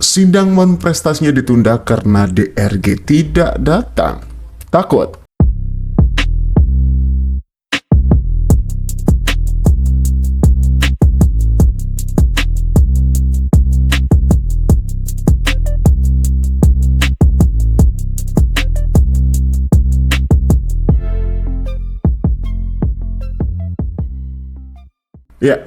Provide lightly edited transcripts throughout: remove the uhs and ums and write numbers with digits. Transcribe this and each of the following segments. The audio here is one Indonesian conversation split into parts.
Sidang prestasinya ditunda karena DRG tidak datang. Takut? Ya,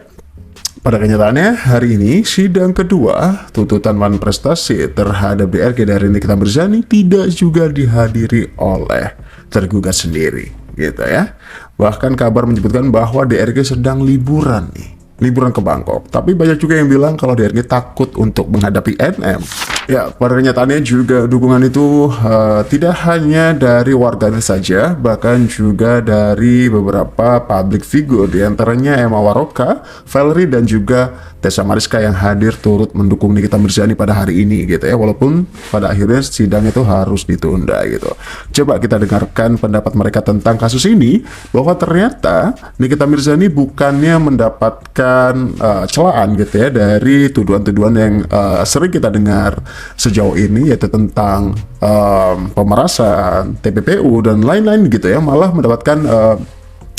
pada kenyataannya hari ini sidang kedua tuntutan prestasi terhadap DRG dari Nikita Mirzani tidak juga dihadiri oleh tergugat sendiri, gitu ya. Bahkan kabar menyebutkan bahwa DRG sedang liburan ke Bangkok. Tapi banyak juga yang bilang kalau DRG takut untuk menghadapi NM. Ya, pada kenyataannya juga dukungan itu tidak hanya dari warganet saja, bahkan juga dari beberapa public figure, diantaranya Emma Waroka, Valerie, dan juga Tessa Mariska yang hadir turut mendukung Nikita Mirzani pada hari ini, gitu ya. Walaupun pada akhirnya sidang itu harus ditunda, gitu. Coba kita dengarkan pendapat mereka tentang kasus ini, bahwa ternyata Nikita Mirzani bukannya mendapatkan celaan, gitu ya, dari tuduhan-tuduhan yang sering kita dengar sejauh ini, yaitu tentang pemerasan, TPPU dan lain-lain, gitu ya, malah mendapatkan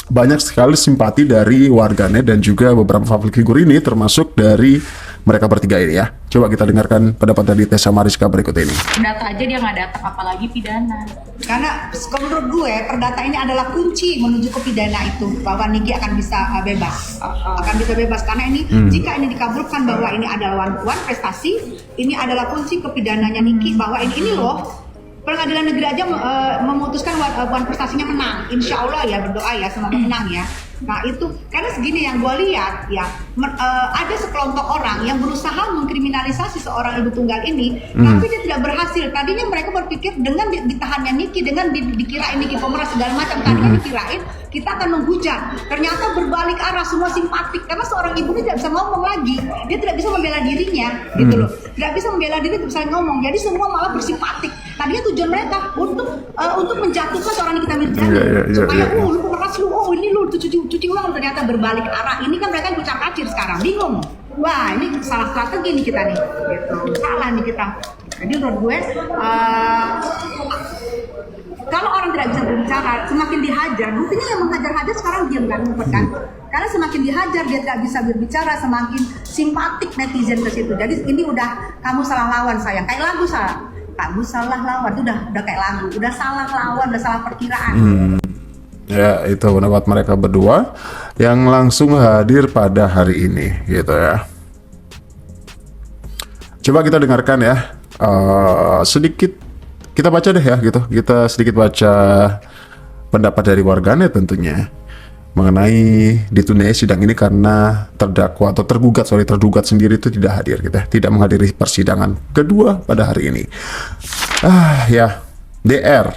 banyak sekali simpati dari warganet dan juga beberapa public figure ini, termasuk dari mereka bertiga ini ya. Coba kita dengarkan pendapat dari Tessa Mariska berikut ini. Perdata aja dia nggak datang, apalagi pidana. Karena menurut gue perdata ini adalah kunci menuju ke pidana itu, bahwa Niki akan bisa bebas, karena ini jika ini dikabulkan bahwa ini adalah wan prestasi, ini adalah kunci ke pidananya Niki, bahwa ini loh pengadilan negeri aja memutuskan wan prestasinya menang, insya Allah ya, berdoa ya semoga menang ya. Nah itu karena segini yang gue lihat ya, ada sekelompok orang yang berusaha mengkriminalisasi seorang ibu tunggal ini, tapi dia tidak berhasil. Tadinya mereka berpikir dengan ditahannya Niki, dengan dikirain Niki pemeras segala macam, tadinya dikirain kita akan menghujat. Ternyata berbalik arah, semua simpatik karena seorang ibu ini tidak bisa ngomong lagi, dia tidak bisa membela dirinya, gitu loh, tidak bisa membela diri, tidak bisa ngomong, jadi semua malah bersimpatik. Tadinya tujuan mereka untuk menjatuhkan seorang Nikita Mirzani, supaya lu pemeras lu, ini lu cuci ulang. Ternyata berbalik arah. Ini kan mereka kucar kacir sekarang, bingung. Wah, ini salah strategi nih kita nih, gitu. Salah nih kita. Jadi menurut gue, kalau orang tidak bisa berbicara, semakin dihajar. Buktinya yang menghajar-hajar sekarang diam kan, kan? Karena semakin dihajar dia tidak bisa berbicara, semakin simpatik netizen ke situ. Jadi ini udah kamu salah lawan sayang, kayak lagu salah. Kamu salah lawan, itu udah kayak lagu, udah salah lawan, udah salah perkiraan. Ya, itu pendapat mereka berdua yang langsung hadir pada hari ini, gitu ya. Coba kita dengarkan ya, sedikit kita baca deh ya, gitu. Kita sedikit baca pendapat dari warganet tentunya mengenai ditundanya sidang ini karena terdakwa atau tergugat sendiri itu tidak hadir, gitu ya, tidak menghadiri persidangan kedua pada hari ini. Ya, DR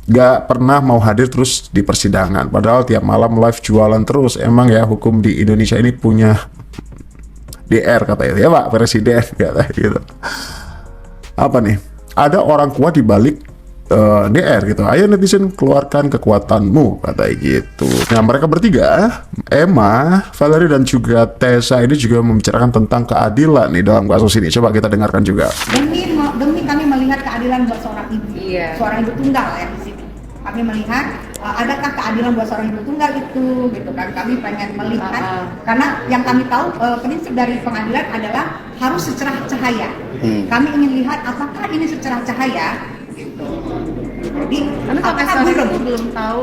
gak pernah mau hadir terus di persidangan, padahal tiap malam live jualan terus. Emang ya hukum di Indonesia ini punya DR katanya ya Pak Presiden, kata gitu. Apa nih? Ada orang kuat di balik DR gitu. Ayo netizen keluarkan kekuatanmu, kata gitu. Nah mereka bertiga, Emma, Valerie dan juga Tessa ini juga membicarakan tentang keadilan nih dalam kasus ini. Coba kita dengarkan juga. Demi kami melihat keadilan buat seorang ibu, seorang ibu tunggal ya di sini. Kami melihat adakah keadilan buat seorang ibu tunggal itu, gitu kan? Kami pengen melihat karena yang kami tahu prinsip dari pengadilan adalah harus secerah cahaya. Kami ingin lihat apakah ini secerah cahaya, gitu. Jadi Karena sampai sekarang itu belum tahu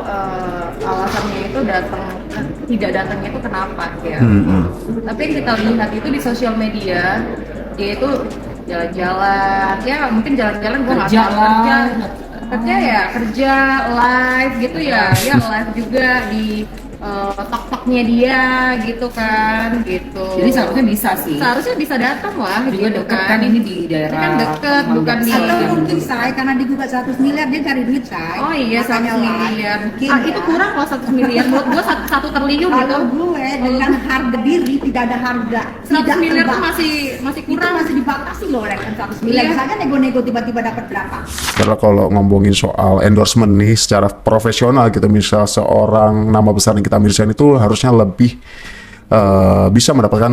alasannya itu tidak datangnya itu kenapa ya. Tapi yang kita lihat itu di sosial media, dia itu jalan-jalan, ya mungkin jalan-jalan gue nggak tahu, kerja live gitu ya, live juga di tok-toknya dia gitu kan, gitu. Jadi seharusnya bisa sih. Seharusnya bisa datang lah, juga gitu deket kan, ini di daerah. Kan deket, bukan di. Atau mungkin say karena digugat 100 miliar dia cari duit say. Oh iya, 100 miliar. Itu ya. kurang loh 100 miliar. Menurut gua 1 triliun gitu. Kalau gue dengan harga diri tidak ada harga. 100 miliar tuh terbatas. masih Itu kurang. masih dibatasi loh oleh 100 miliar. Iya. Misalnya nego-nego tiba-tiba dapat berapa? Karena kalau ngomongin soal endorsement nih secara profesional gitu, misal seorang nama besar Nikita Mirzani itu harusnya lebih bisa mendapatkan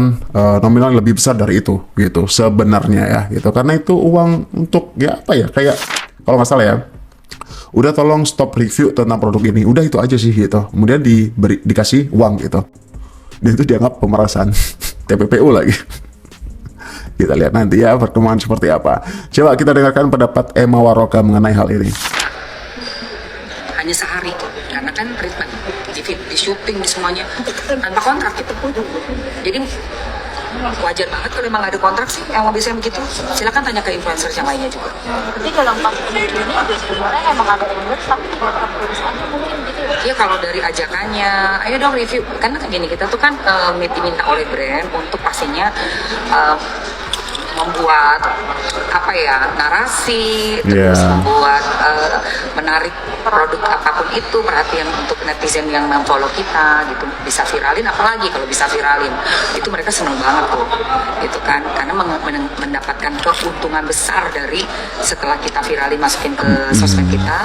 nominal yang lebih besar dari itu gitu sebenarnya ya gitu, karena itu uang untuk ya apa ya, kayak kalau nggak salah ya, udah tolong stop review tentang produk ini, udah itu aja sih gitu, kemudian dikasih uang gitu, dan itu dianggap pemerasan. TPPU lagi. Kita lihat nanti ya perkembangan seperti apa. Coba kita dengarkan pendapat Emma Waroka mengenai hal ini. Hanya sehari, karena kan treatment di syuting di semuanya tanpa kontrak gitu. Jadi wajar banget kalau memang ada kontrak sih yang mau bisa begitu. Silakan tanya ke influencer yang lainnya juga. Jadi dalam pas ini juga sebenarnya emang ada limit tapi buat perusahaan mungkin gitu ya. Iya, kalau dari ajakannya, ayo dong review. Karena gini, kita tuh kan diminta oleh brand untuk pastinya membuat apa ya, narasi, terus membuat menarik produk apapun itu, perhatian untuk netizen yang memfollow kita gitu, bisa viralin, apalagi kalau bisa viralin itu mereka seneng banget tuh gitu kan, karena mendapatkan keuntungan besar dari setelah kita viralin masukin ke sosmed kita,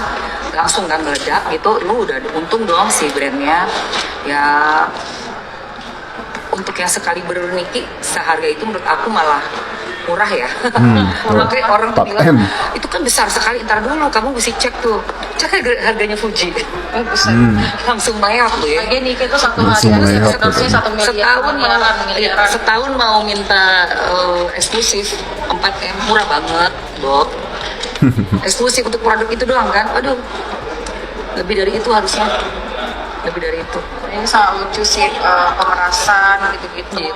langsung kan meledak gitu, lu udah untung dong si brandnya ya. Untuk yang sekali berniki seharga itu menurut aku malah murah ya. Makanya orang tuh bilang itu kan besar sekali, ntar dulu kamu mesti cek tuh, cek harganya Fuji. Langsung mayap tuh ya. Lagi Nike itu satu hari sekitarnya 1 miliaran. Setahun mau minta eksklusif 4M, murah banget Bob. Eksklusif untuk produk itu doang kan, aduh lebih dari itu harusnya, lebih dari itu. Ini sangat lucu sih, pemerasan gitu-gitu.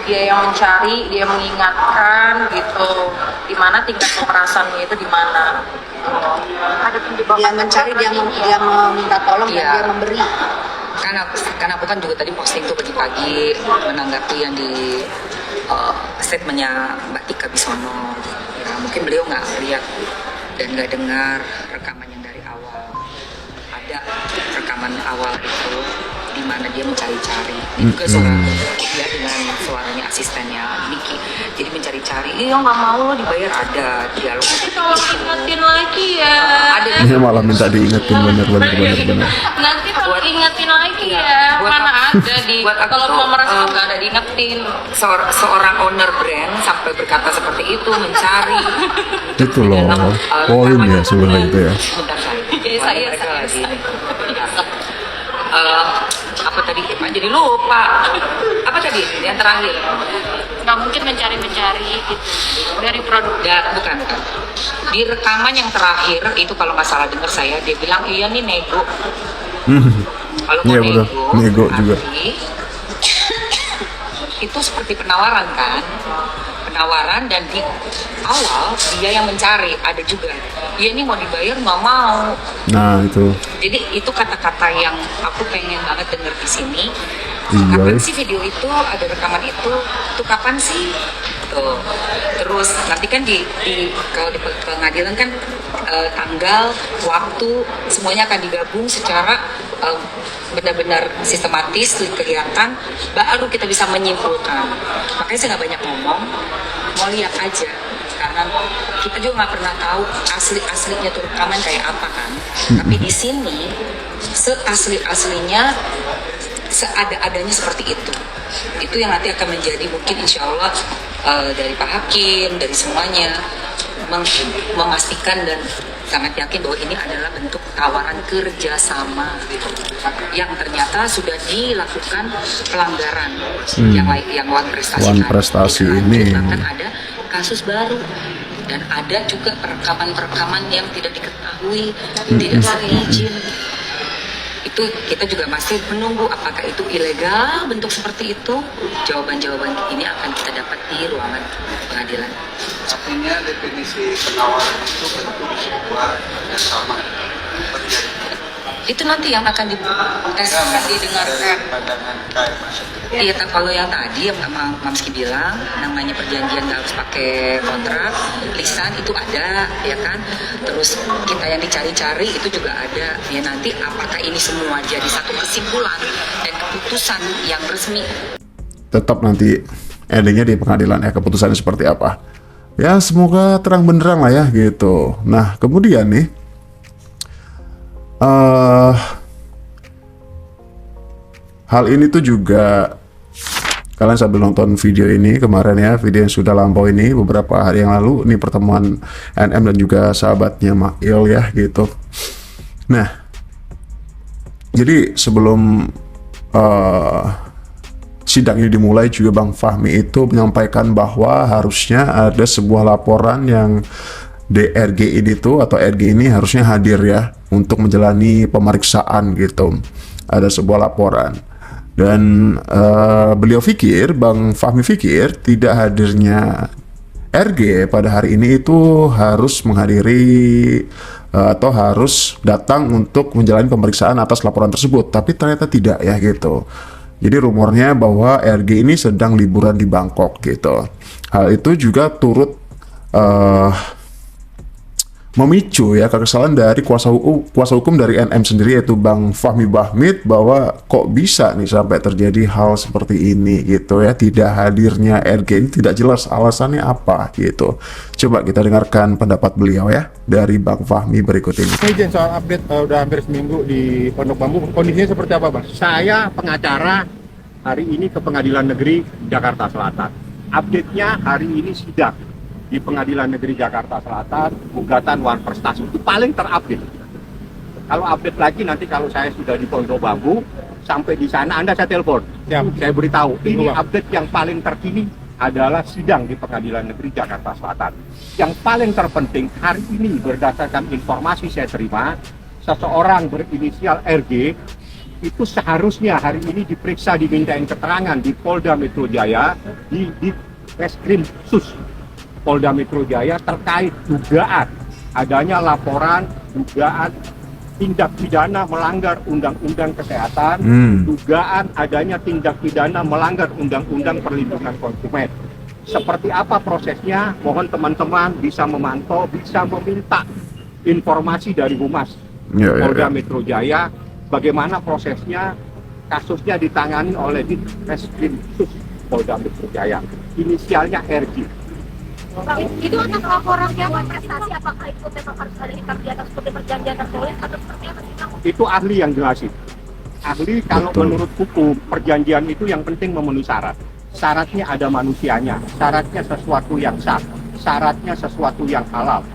Dia yang mencari, dia mengingatkan gitu. Di mana tingkat pemerasannya itu di mana? Ada Dia mencari, dia meminta tolong, dan dia memberi. Karena aku kan juga tadi posting tuh pagi-pagi menanggapi yang di statementnya Mbak Tika Bisono. Ya, mungkin beliau nggak lihat dan nggak dengar rekaman yang dari awal. Ada rekaman awal itu di mana dia mencari-cari. Ini juga suara dia dengan suaranya asistennya Niki. Jadi mencari-cari, iya nggak mau lo dibayar, ada dialog. Tapi kalau ingetin lagi ya. Ada Dia malah minta diingetin, bener. Nanti kalau ingetin lagi ya. buat Mana aku- ada di buat aku kalau tuh, pemeras itu nggak ada diingetin. seorang owner brand sampai berkata seperti itu, mencari Itu loh poin ya sebenarnya itu ya. Bentar, saya. Jadi saya Mereka lagi. Apa tadi? Jadi lupa. Apa tadi? Yang terakhir? Nggak mungkin mencari gitu dari produk. Ya, bukan. Di rekaman yang terakhir itu kalau nggak salah dengar saya, dia bilang iya nih nego. Kalau mau Iya betul, nego juga. arti, itu seperti penawaran kan? Penawaran, dan di awal dia yang mencari, ada juga. Dia ini mau dibayar nggak mau. Nah itu. Jadi itu kata-kata yang aku pengen banget denger di sini. Iya. Kapan sih video itu, ada rekaman itu kapan sih? Tuh. Terus nanti kan kalau di pengadilan kan tanggal, waktu, semuanya akan digabung secara benar-benar sistematis, kelihatan, baru kita bisa menyimpulkan. Makanya saya nggak banyak ngomong, mau lihat aja. Karena kita juga nggak pernah tahu asli-aslinya tuh rekaman kayak apa kan. Tapi di sini seasli-aslinya, seada-adanya seperti itu. Itu yang nanti akan menjadi mungkin insya Allah dari Pak Hakim, dari semuanya memastikan dan sangat yakin bahwa ini adalah bentuk tawaran kerjasama yang ternyata sudah dilakukan pelanggaran yang Wan Prestasi. Wan Prestasi ini. Bahkan ada kasus baru dan ada juga perekaman-perekaman yang tidak diketahui, tidak seizin. Itu kita juga masih menunggu apakah itu ilegal bentuk seperti itu. Jawaban-jawaban ini akan kita dapat di ruangan pengadilan. Artinya definisi penawaran itu bentuk sebuah kerjasama terjadi. Itu nanti yang akan dites, didengarkan. Pandangan KMA sendiri. Iya, kalau yang tadi yang Mamski bilang namanya perjanjian nggak harus pakai kontrak, lisan itu ada, ya kan. Terus kita yang dicari-cari itu juga ada. Ya nanti apakah ini semua jadi satu kesimpulan dan keputusan yang resmi? Tetap nanti endingnya di pengadilan ya, keputusannya seperti apa. Ya semoga terang benderang lah ya gitu. Nah kemudian nih hal ini tuh juga kalian sambil nonton video ini kemarin ya, video yang sudah lampau ini beberapa hari yang lalu, ini pertemuan NM dan juga sahabatnya Mail ya gitu. Nah, jadi sebelum sidang ini dimulai juga Bang Fahmi itu menyampaikan bahwa harusnya ada sebuah laporan yang DRG ini tuh atau RG ini harusnya hadir ya untuk menjalani pemeriksaan gitu. Ada sebuah laporan dan beliau pikir, Bang Fahmi pikir tidak hadirnya RG pada hari ini itu harus menghadiri atau harus datang untuk menjalani pemeriksaan atas laporan tersebut, tapi ternyata tidak ya gitu. Jadi rumornya bahwa RG ini sedang liburan di Bangkok gitu. Hal itu juga turut memicu ya kekesalan dari kuasa hukum dari NM sendiri, yaitu Bang Fahmi Bahmid, bahwa kok bisa nih sampai terjadi hal seperti ini gitu ya. Tidak hadirnya RG ini tidak jelas alasannya apa gitu. Coba kita dengarkan pendapat beliau ya dari Bang Fahmi berikut ini. Izin soal update, udah hampir seminggu di Pondok Bambu, kondisinya seperti apa Bang? Saya pengacara hari ini ke Pengadilan Negeri Jakarta Selatan. Update-nya hari ini sidang di Pengadilan Negeri Jakarta Selatan, gugatan Wan Prestasi itu paling terupdate. Kalau update lagi nanti kalau saya sudah di Pondok Bambu, sampai di sana Anda saya telepon. Saya beritahu, ini update yang paling terkini adalah sidang di Pengadilan Negeri Jakarta Selatan. Yang paling terpenting hari ini berdasarkan informasi saya terima, seseorang berinisial RG itu seharusnya hari ini diperiksa, dimintain keterangan di Polda Metro Jaya, di Reskrim Sus Polda Metro Jaya terkait dugaan adanya laporan dugaan tindak pidana melanggar Undang-Undang Kesehatan, dugaan adanya tindak pidana melanggar Undang-Undang Perlindungan Konsumen. Seperti apa prosesnya? Mohon teman-teman bisa memantau, bisa meminta informasi dari Humas Polda Metro Jaya, bagaimana prosesnya, kasusnya ditangani oleh Reskrim Sus Polda Metro Jaya. Inisialnya RG. Bang, itu atas laporan yang prestasi, apakah itu memang harus ada di atas seperti perjanjian tertulis atau seperti apa sih Bang? Itu ahli yang jelasin. Ahli kalau menurut hukum perjanjian itu yang penting memenuhi syarat. Syaratnya ada manusianya, syaratnya sesuatu yang sah, syaratnya sesuatu yang halal,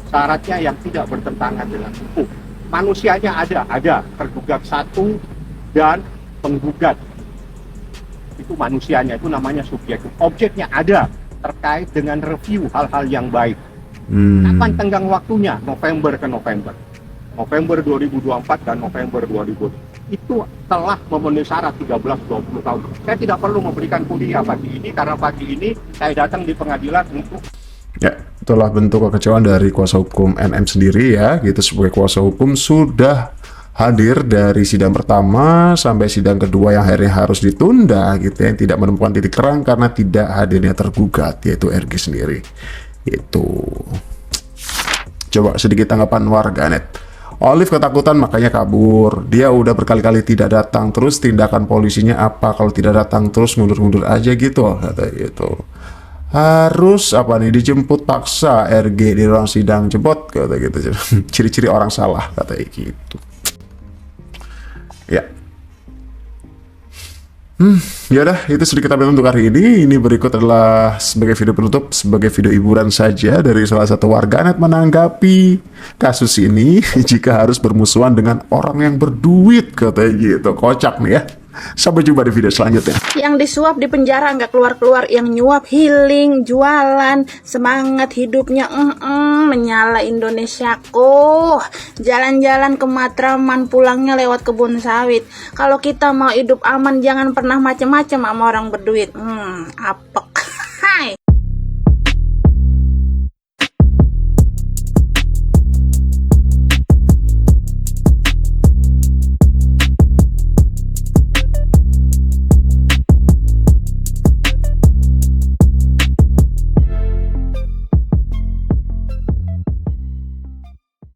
syaratnya yang tidak bertentangan dengan hukum. Manusianya ada tergugat satu dan penggugat. Itu manusianya, itu namanya subjek. Objeknya ada, terkait dengan review hal-hal yang baik. Kapan tenggang waktunya? November ke November. November 2024 dan November 2020. Itu telah memenuhi syarat 13-20 tahun. Saya tidak perlu memberikan kuliah pagi ini, karena pagi ini saya datang di pengadilan untuk... Ya, itulah bentuk kekecewaan dari kuasa hukum NM sendiri ya, gitu. Sebagai kuasa hukum sudah hadir dari sidang pertama sampai sidang kedua yang akhirnya harus ditunda gitu, yang tidak menemukan titik terang karena tidak hadirnya tergugat, yaitu RG sendiri. Itu. Coba sedikit tanggapan warganet. Olive ketakutan makanya kabur. Dia udah berkali-kali tidak datang, terus tindakan polisinya apa kalau tidak datang terus mundur-mundur aja gitu, kata gitu. Harus apa nih, dijemput paksa RG di ruang sidang, jemput kata gitu. Ciri-ciri orang salah, kata gitu. Ya. Yaudah, itu sedikit update untuk hari ini. Ini berikut adalah sebagai video penutup, sebagai video hiburan saja dari salah satu warganet menanggapi kasus ini. Jika harus bermusuhan dengan orang yang berduit, katanya gitu. Kocak nih ya. Sampai jumpa di video selanjutnya. Yang disuap di penjara nggak keluar-keluar, yang nyuap healing, jualan, semangat hidupnya menyala Indonesiaku. Jalan-jalan ke Matraman, pulangnya lewat kebun sawit. Kalau kita mau hidup aman, jangan pernah macam-macam sama orang berduit. Apek.